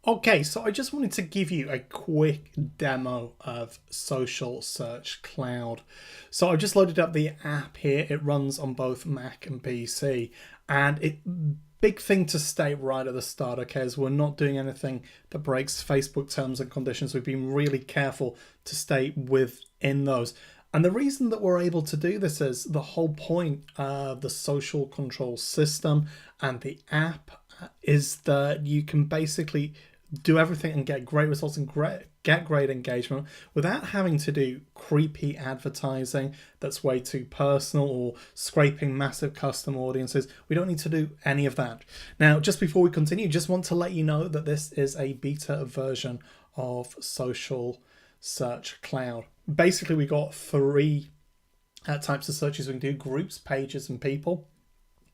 Okay, so I just wanted to give you a quick demo of Social Search Cloud. So I've just loaded up the app here. It runs on both Mac and PC. And big thing to state right at the start, okay, is we're not doing anything that breaks Facebook terms and conditions. We've been really careful to stay within those. And the reason that we're able to do this is the whole point of the social control system and the app is that you can basically do everything and get great results and get great engagement without having to do creepy advertising that's way too personal or scraping massive custom audiences. We don't need to do any of that. Now, just before we continue, just want to let you know that this is a beta version of Social Search Cloud. Basically, we got three types of searches we can do: groups, pages, and people.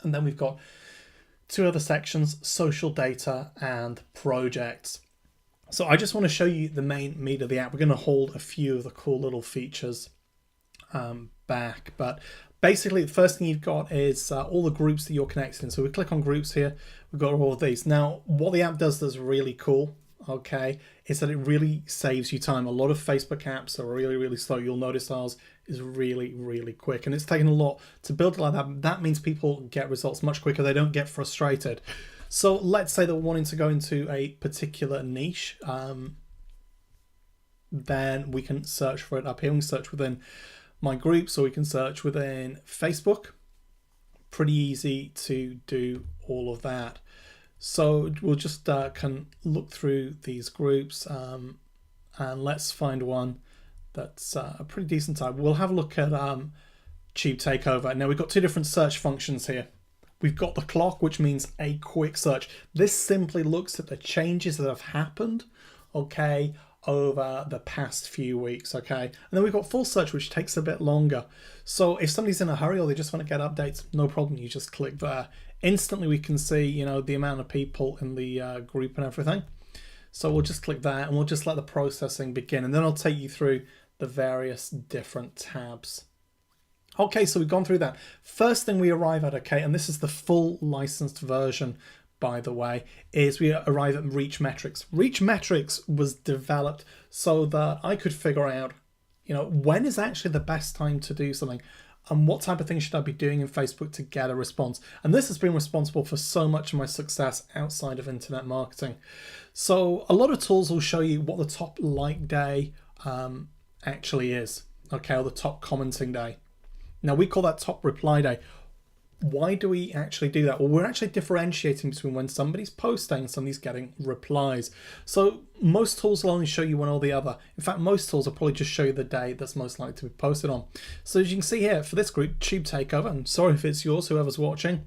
And then we've got two other sections: social data and projects. So I just want to show you the main meat of the app. We're going to hold a few of the cool little features back, but basically the first thing you've got is all the groups that you're connected in. So we click on groups here, we've got all of these. Now what the app does that's really cool, okay, is that it really saves you time. A lot of Facebook apps are really slow. You'll notice ours is really quick, and it's taken a lot to build it like that. That means people get results much quicker. They don't get frustrated. So let's say they're wanting to go into a particular niche, then we can search for it up here. We can search within my groups, or we can search within Facebook. Pretty easy to do all of that. So we'll just can look through these groups and let's find one that's a pretty decent type. We'll have a look at Tube Takeover. Now we've got two different search functions here. We've got the clock, which means a quick search. This simply looks at the changes that have happened, okay, over the past few weeks, okay? And then we've got full search, which takes a bit longer. So if somebody's in a hurry or they just want to get updates, no problem, you just click there. Instantly we can see, you know, the amount of people in the group and everything. So we'll just click that and we'll just let the processing begin, and then I'll take you through the various different tabs. Okay, so we've gone through that. First thing we arrive at, okay, and this is the full licensed version, by the way, is we arrive at Reach Metrics. Reach Metrics was developed so that I could figure out, you know, when is actually the best time to do something and what type of thing should I be doing in Facebook to get a response. And this has been responsible for so much of my success outside of internet marketing. So a lot of tools will show you what the top like day actually is, okay, or the top commenting day. Now we call that top reply day. Why do we actually do that? Well, we're actually differentiating between when somebody's posting and somebody's getting replies. So most tools will only show you one or the other. In fact, most tools will probably just show you the day that's most likely to be posted on. So as you can see here, for this group, Tube Takeover, and sorry if it's yours, whoever's watching,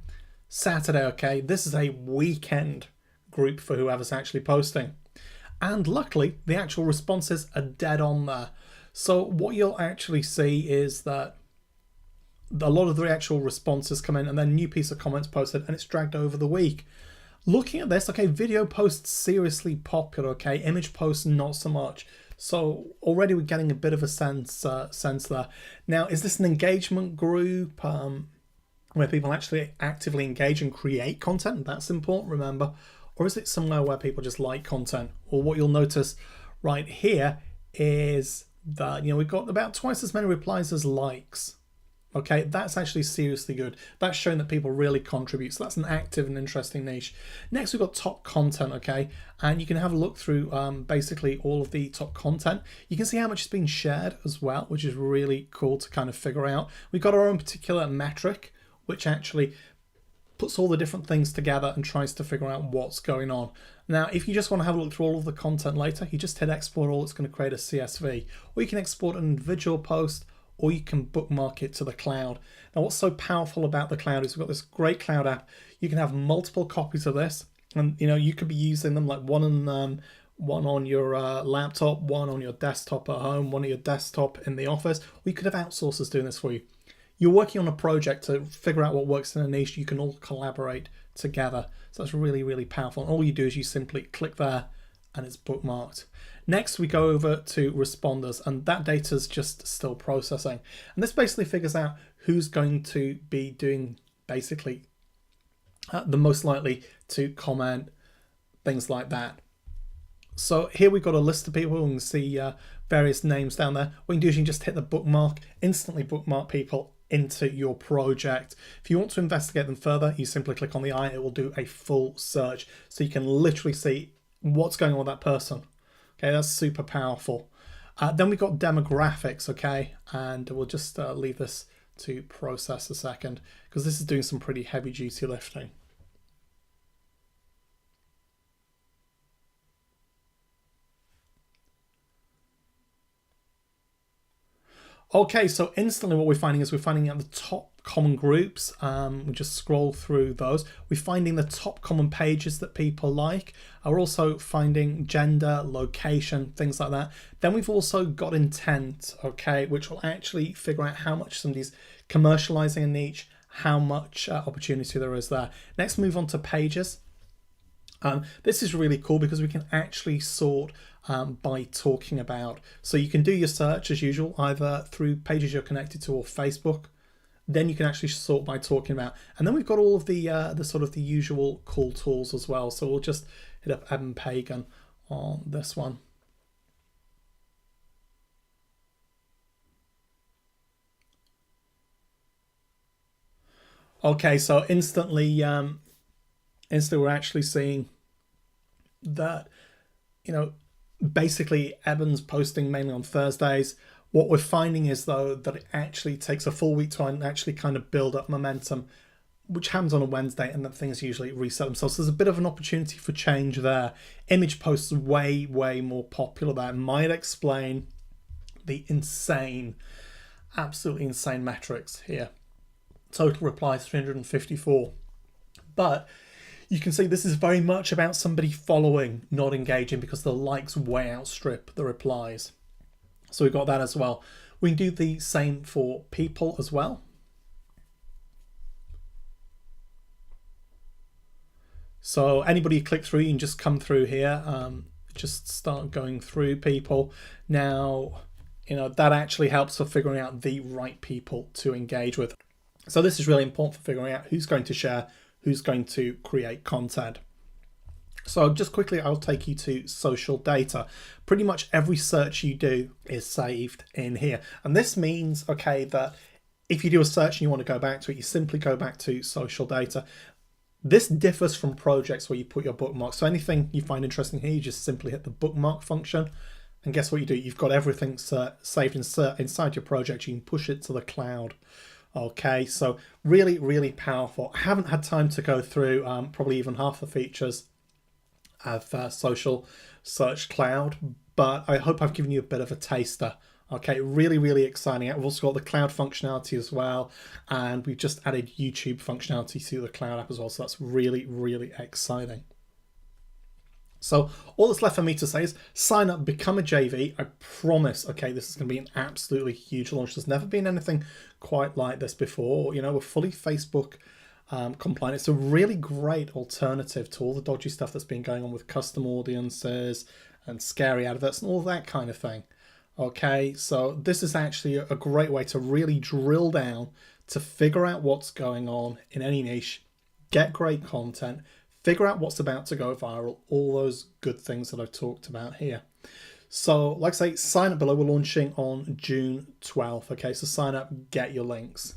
Saturday, okay, this is a weekend group for whoever's actually posting. And luckily, the actual responses are dead on there. So what you'll actually see is that a lot of the actual responses come in and then new piece of comments posted, and it's dragged over the week. Looking at this, okay, video posts seriously popular, okay, image posts not so much. So already we're getting a bit of a sense there. Now, is this an engagement group where people actually actively engage and create content? That's important, remember. Or is it somewhere where people just like content? Or what you'll notice right here is that, you know, we've got about twice as many replies as likes. Okay, that's actually seriously good. That's showing that people really contribute. So that's an active and interesting niche. Next, we've got top content, okay? And you can have a look through basically all of the top content. You can see how much is being shared as well, which is really cool to kind of figure out. We've got our own particular metric, which actually puts all the different things together and tries to figure out what's going on. Now, if you just want to have a look through all of the content later, you just hit export all, it's going to create a CSV. Or you can export an individual post, or you can bookmark it to the cloud. Now, what's so powerful about the cloud is we've got this great cloud app. You can have multiple copies of this, and you know, you could be using them like one on your laptop, one on your desktop at home, one on your desktop in the office. Or you could have outsourcers doing this for you. You're working on a project to figure out what works in a niche. You can all collaborate together. So that's really powerful. And all you do is you simply click there and it's bookmarked. Next, we go over to responders, and that data is just still processing. And this basically figures out who's going to be doing the most likely to comment, things like that. So here we've got a list of people. We can see various names down there. What you can do is you can just hit the bookmark, instantly bookmark people into your project. If you want to investigate them further, you simply click on the eye. It will do a full search. So you can literally see what's going on with that person. Okay, that's super powerful. Then we've got demographics, okay? And we'll just leave this to process a second because this is doing some pretty heavy duty lifting. Okay, so instantly what we're finding is we're finding out the top common groups. We just scroll through those. We're finding the top common pages that people like. We're also finding gender, location, things like that. Then we've also got intent, okay, which will actually figure out how much somebody's commercializing a niche, how much opportunity there is there. Next, move on to pages. This is really cool because we can actually sort by talking about. So you can do your search as usual, either through pages you're connected to or Facebook. Then you can actually sort by talking about. And then we've got all of the sort of the usual cool tools as well. So we'll just hit up Evan Pagan on this one. Okay, so instantly we're actually seeing that, you know, basically Evan's posting mainly on Thursdays. What we're finding is though that it actually takes a full week to actually kind of build up momentum, which happens on a Wednesday, and then things usually reset themselves. So there's a bit of an opportunity for change there. Image posts way more popular there. Might explain the absolutely insane metrics here. Total replies 354, but you can see this is very much about somebody following, not engaging, because the likes way outstrip the replies. So we've got that as well. We can do the same for people as well. So anybody you click through, you can just come through here, just start going through people. Now, you know, that actually helps for figuring out the right people to engage with. So this is really important for figuring out who's going to share, who's going to create content. So just quickly, I'll take you to social data. Pretty much every search you do is saved in here. And this means, okay, that if you do a search and you want to go back to it, you simply go back to social data. This differs from projects where you put your bookmarks. So anything you find interesting here, you just simply hit the bookmark function. And guess what you do? You've got everything saved inside your project. You can push it to the cloud. Okay, so really powerful. I haven't had time to go through probably even half the features of Social Search Cloud, but I hope I've given you a bit of a taster. Okay, really exciting. We've also got the cloud functionality as well, and we've just added YouTube functionality to the cloud app as well, so that's really exciting. So all that's left for me to say is sign up, become a JV. I promise, okay, this is going to be an absolutely huge launch. There's never been anything quite like this before. You know, we're fully Facebook compliant. It's a really great alternative to all the dodgy stuff that's been going on with custom audiences and scary adverts and all that kind of thing. Okay, so this is actually a great way to really drill down to figure out what's going on in any niche, get great content, figure out what's about to go viral, all those good things that I've talked about here. So like I say, sign up below. We're launching on June 12th. Okay, so sign up, get your links.